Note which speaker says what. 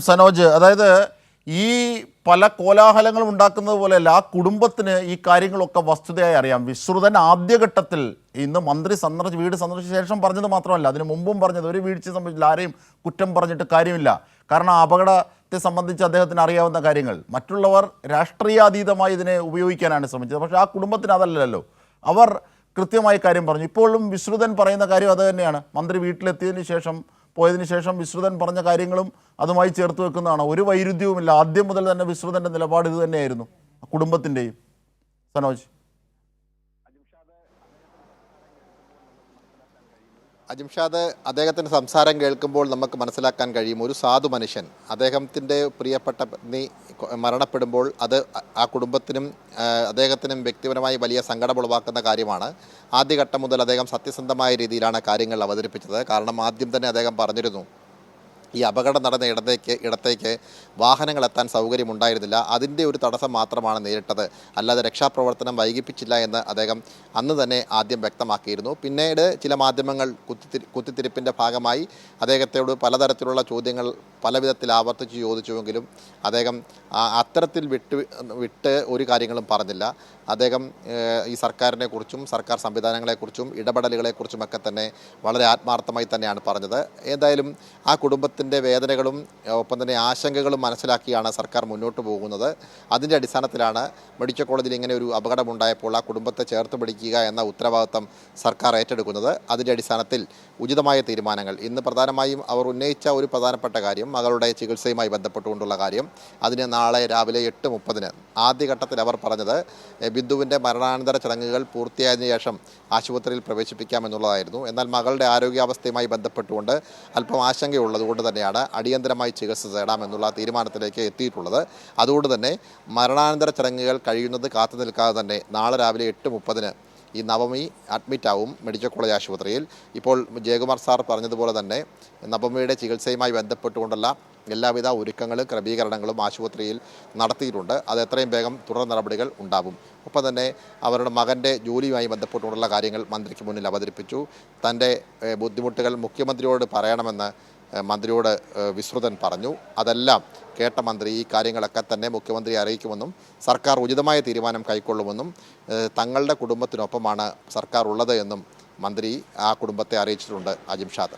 Speaker 1: സനോജ്, അതായത് ഈ പല കോലാഹലങ്ങളും ഉണ്ടാക്കുന്നത് പോലെയല്ല, ആ കുടുംബത്തിന് ഈ കാര്യങ്ങളൊക്കെ വസ്തുതയായി അറിയാം. വിശ്രുതൻ ആദ്യഘട്ടത്തിൽ ഇന്ന് മന്ത്രി വീട് സന്ദർശിച്ച ശേഷം പറഞ്ഞത് മാത്രമല്ല, അതിന് മുമ്പും പറഞ്ഞത് ഒരു വീഴ്ച സംബന്ധിച്ചില്ല, ആരെയും കുറ്റം പറഞ്ഞിട്ട് കാര്യമില്ല. കാരണം ആ അപകടത്തെ സംബന്ധിച്ച് അദ്ദേഹത്തിന് അറിയാവുന്ന കാര്യങ്ങൾ മറ്റുള്ളവർ രാഷ്ട്രീയാതീതമായി ഇതിനെ ഉപയോഗിക്കാനാണ് ശ്രമിച്ചത്. പക്ഷേ ആ കുടുംബത്തിന് അതല്ലല്ലോ, അവർ കൃത്യമായി കാര്യം പറഞ്ഞു. ഇപ്പോഴും വിശ്രുതൻ പറയുന്ന കാര്യം അത് തന്നെയാണ്. മന്ത്രി പോയതിനു ശേഷം വിശ്രുതൻ പറഞ്ഞ കാര്യങ്ങളും അതുമായി ചേർത്ത് വെക്കുന്നതാണ്. ഒരു വൈരുദ്ധ്യവുമില്ല. ആദ്യം മുതൽ തന്നെ വിശ്രുതൻ്റെ നിലപാട് ഇത് തന്നെയായിരുന്നു, കുടുംബത്തിൻ്റെയും. സനോജ്,
Speaker 2: അജിംഷാദ്, അദ്ദേഹത്തിൻ്റെ സംസാരം കേൾക്കുമ്പോൾ നമുക്ക് മനസ്സിലാക്കാൻ കഴിയും ഒരു സാധു മനുഷ്യൻ. അദ്ദേഹത്തിൻ്റെ പ്രിയപ്പെട്ട പത്നി മരണപ്പെടുമ്പോൾ അത് ആ കുടുംബത്തിനും അദ്ദേഹത്തിനും വ്യക്തിപരമായി വലിയ സങ്കടമുളവാക്കുന്ന കാര്യമാണ്. ആദ്യഘട്ടം മുതൽ അദ്ദേഹം സത്യസന്ധമായ രീതിയിലാണ് കാര്യങ്ങൾ അവതരിപ്പിച്ചത്. കാരണം ആദ്യം തന്നെ അദ്ദേഹം പറഞ്ഞിരുന്നു, ഈ അപകടം നടന്ന ഇടത്തേക്ക് വാഹനങ്ങൾ എത്താൻ സൗകര്യമുണ്ടായിരുന്നില്ല, അതിൻ്റെ ഒരു തടസ്സം മാത്രമാണ് നേരിട്ടത്, അല്ലാതെ രക്ഷാപ്രവർത്തനം വൈകിപ്പിച്ചില്ല എന്ന് അദ്ദേഹം അന്ന് തന്നെ ആദ്യം വ്യക്തമാക്കിയിരുന്നു. പിന്നീട് ചില മാധ്യമങ്ങൾ കുത്തിത്തിരിപ്പിൻ്റെ ഭാഗമായി അദ്ദേഹത്തോട് പലതരത്തിലുള്ള ചോദ്യങ്ങൾ പല വിധത്തിൽ ആവർത്തിച്ച് ചോദിച്ചുവെങ്കിലും അദ്ദേഹം അത്തരത്തിൽ വിട്ട് ഒരു കാര്യങ്ങളും പറഞ്ഞില്ല. അദ്ദേഹം ഈ സർക്കാരിനെക്കുറിച്ചും സർക്കാർ സംവിധാനങ്ങളെക്കുറിച്ചും ഇടപെടലുകളെക്കുറിച്ചുമൊക്കെ തന്നെ വളരെ ആത്മാർത്ഥമായി തന്നെയാണ് പറഞ്ഞത്. ഏതായാലും ആ കുടുംബത്തിൻ്റെ വേദനകളും ഒപ്പം തന്നെ ആശങ്കകളും മനസ്സിലാക്കിയാണ് സർക്കാർ മുന്നോട്ട് പോകുന്നത്. അതിൻ്റെ അടിസ്ഥാനത്തിലാണ് മെഡിക്കൽ കോളേജിൽ ഇങ്ങനെ ഒരു അപകടമുണ്ടായപ്പോൾ ആ കുടുംബത്തെ ചേർത്ത് പിടിക്കുക എന്ന ഉത്തരവാദിത്തം സർക്കാർ ഏറ്റെടുക്കുന്നത്. അതിൻ്റെ അടിസ്ഥാനത്തിൽ ഉചിതമായ തീരുമാനങ്ങൾ ഇന്ന് പ്രധാനമായും അവർ ഉന്നയിച്ച ഒരു പ്രധാനപ്പെട്ട കാര്യം മകളുടെ ചികിത്സയുമായി ബന്ധപ്പെട്ടുകൊണ്ടുള്ള കാര്യം. അതിന് നാളെ രാവിലെ 8:30 ആദ്യഘട്ടത്തിൽ അവർ പറഞ്ഞത് ബിന്ദുവിൻ്റെ മരണാനന്തര ചടങ്ങുകൾ പൂർത്തിയായതിനു ശേഷം ആശുപത്രിയിൽ പ്രവേശിപ്പിക്കാമെന്നുള്ളതായിരുന്നു. എന്നാൽ മകളുടെ ആരോഗ്യാവസ്ഥയുമായി ബന്ധപ്പെട്ടുകൊണ്ട് അല്പം ആശങ്കയുള്ളതുകൊണ്ട് തന്നെയാണ് അടിയന്തരമായി ചികിത്സ തേടാമെന്നുള്ള തീരുമാനത്തിലേക്ക് എത്തിയിട്ടുള്ളത്. അതുകൊണ്ട് തന്നെ മരണാനന്തര ചടങ്ങുകൾ കഴിയുന്നത് കാത്തു നിൽക്കാതെ തന്നെ നാളെ രാവിലെ 8:30 ഈ നവമി അഡ്മിറ്റാവും മെഡിക്കൽ കോളേജ് ആശുപത്രിയിൽ. ഇപ്പോൾ ജയകുമാർ സാർ പറഞ്ഞതുപോലെ തന്നെ നവമിയുടെ ചികിത്സയുമായി ബന്ധപ്പെട്ടുകൊണ്ടുള്ള എല്ലാവിധ ഒരുക്കങ്ങളും ക്രമീകരണങ്ങളും ആശുപത്രിയിൽ നടത്തിയിട്ടുണ്ട്. അത് എത്രയും വേഗം തുടർ നടപടികൾ ഉണ്ടാവും. ഒപ്പം തന്നെ അവരുടെ മകൻ്റെ ജോലിയുമായി ബന്ധപ്പെട്ടുകൊണ്ടുള്ള കാര്യങ്ങൾ മന്ത്രിക്ക് മുന്നിൽ അവതരിപ്പിച്ചു. തൻ്റെ ബുദ്ധിമുട്ടുകൾ മുഖ്യമന്ത്രിയോട് പറയണമെന്ന് മന്ത്രിയോട് വിശ്രുതൻ പറഞ്ഞു. അതെല്ലാം കേട്ട മന്ത്രി ഈ കാര്യങ്ങളൊക്കെ തന്നെ മുഖ്യമന്ത്രിയെ അറിയിക്കുമെന്നും സർക്കാർ ഉചിതമായ തീരുമാനം കൈക്കൊള്ളുമെന്നും തങ്ങളുടെ കുടുംബത്തിനൊപ്പമാണ് സർക്കാർ ഉള്ളത് എന്നും മന്ത്രി ആ കുടുംബത്തെ അറിയിച്ചിട്ടുണ്ട്. അജിംഷാദ്.